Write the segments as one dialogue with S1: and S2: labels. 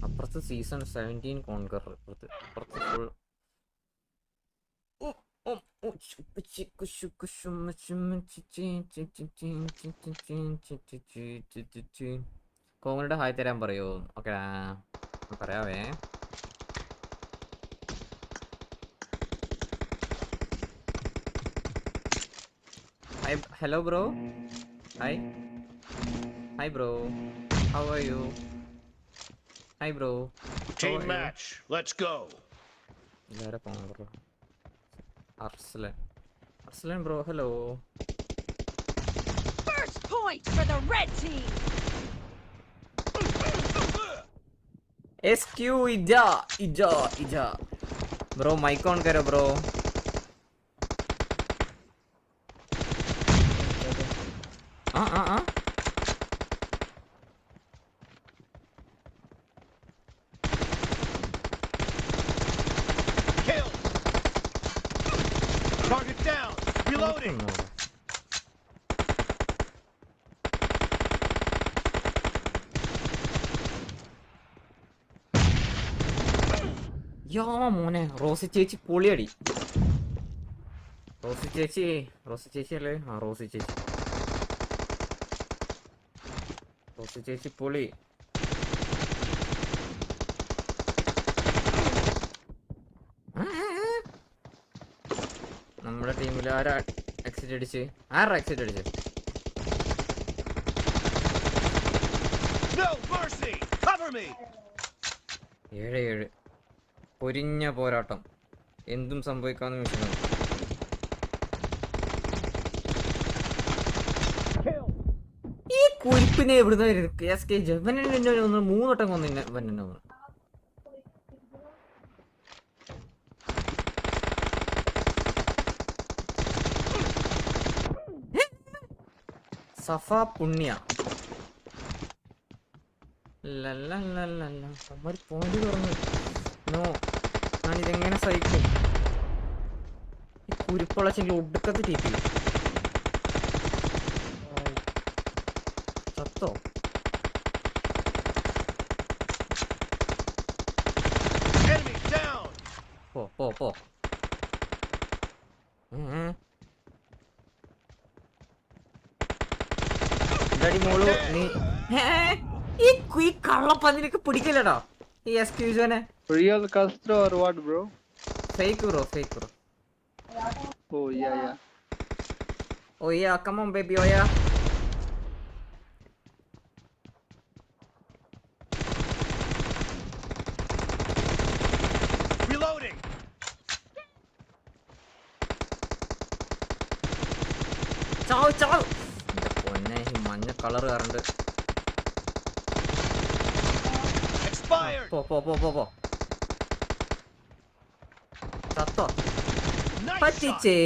S1: അപ്പുറത്ത് season 17 conquer അപ്പുറത്ത് full കോങ്ങയുടെ hi തരാൻ പറയോ? Okay പറയാവേ. Hello bro. Hi. Hi bro. How are you? Hi bro.
S2: Team match. Let's go.
S1: Where are bro? Arslan bro. Hello.
S3: First point for the red team.
S1: SQ ija. Bro mic on karo bro.
S2: Kill. Target down. Reloading.
S1: യാ മോനെ Rossi ചേച്ചി പൊളിയടി. Rossi ചേച്ചി അല്ലേ? ആ Rossi ചേച്ചി പൊളി. നമ്മുടെ ടീമിൽ ആരാ എക്സിറ്റ് അടിച്ച്? ആരാ എക്സിറ്റ് അടിച്ച്?
S2: No mercy. Cover me.
S1: 7 പൊരിഞ്ഞ പോരാട്ടം. എന്തും സംഭവിക്കാവുന്ന നിമിഷങ്ങൾ. ഈ കുരിപ്പിനെ എവിടുന്ന് ഒന്ന് 3 വട്ടം കൊന്നു. സഫ പുണ്യ പോയിന്റ് തുറന്നു. നോ, ഞാനിതെങ്ങനെ സഹിക്കും? ഈ കുരിപ്പുളച്ചെങ്കിൽ ഒടുക്കത്ത് ടീപ്പി ചത്തോ?
S2: Enemy down.
S1: പോ എന്താടി മോളു നീ? ഈ കള്ളപ്പന്നിനൊക്കെ പിടിക്കില്ലടാ ഈ എക്സ്ക്യൂസോനെ.
S4: Real Castro or what, bro?
S1: Fake bro.
S4: Oh yeah.
S1: Oh yeah, come on baby, oh yeah.
S2: Reloading.
S1: ചാവ്. പൊന്നെ ഈ മഞ്ഞ കളർ കാറുണ്ട്.
S2: Expired.
S1: പോ ചത്തോ?
S2: Nice
S1: പറ്റിച്ചേ.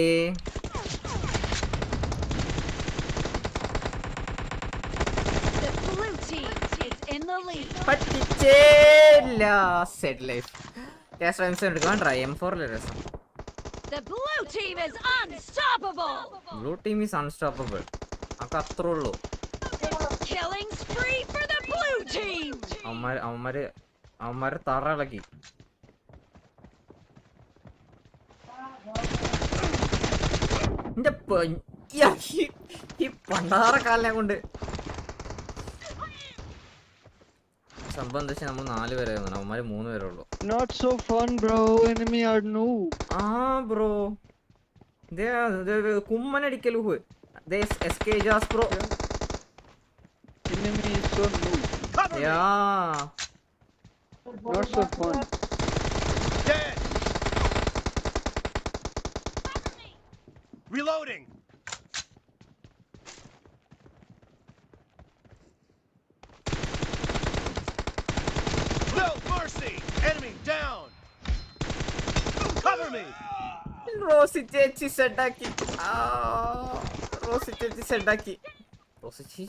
S3: The blue team is in the lead.
S1: പറ്റിച്ചേല്ല. Sad life. ഗ്യാസ് റൈംസ് എടുക്കാൻ ട്രൈ M4 രസം.
S3: The blue team is unstoppable.
S1: Blue team is unstoppable. അതൊക്കെ അത്രേ ഉള്ളൂ.
S3: Killing spree for the blue team.
S1: അവന്മാര് തറ ഇളക്കി. ഈ പണ്ടാറക്കാലിനെ കൊണ്ട് സംഭവം എന്താ വെച്ചാൽ നമ്മൾ 4 പേരെ അവന്മാര് 3 പേരേ ഉള്ളൂ.
S4: Not so fun, bro. Enemy are noob.
S1: Bro കുമ്മനടിക്കലു SK Jaspro.
S4: Enemy is so noob.
S2: Cover me.
S4: Not so fun.
S2: Dead. Reloading. No mercy. Enemy down. Cover me.
S1: Rosy ചേച്ചി സെഡാക്കി. റോസി ചേച്ചി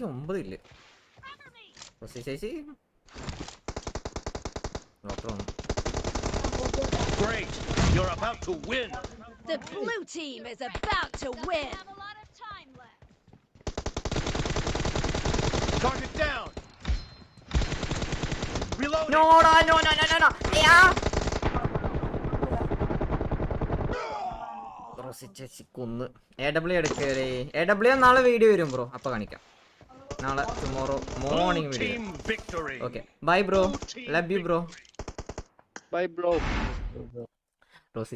S1: 9 ഇല്ലേ? റോസി ചേച്ചി
S2: Great. You're about to win.
S3: The blue team is about to win.
S2: Target down. Reload.
S1: നോടാ no no no no അയ്യാ bro ചേച്ചി കൊന്ന് AW എടുക്കേ AW നാളെ വീഡിയോ വരും ബ്രോ അപ്പൊ കാണിക്കാം നാളെ tomorrow morning video
S2: Team victory.
S1: Okay bye bro love you bro
S4: Bye, bro.
S1: Rossi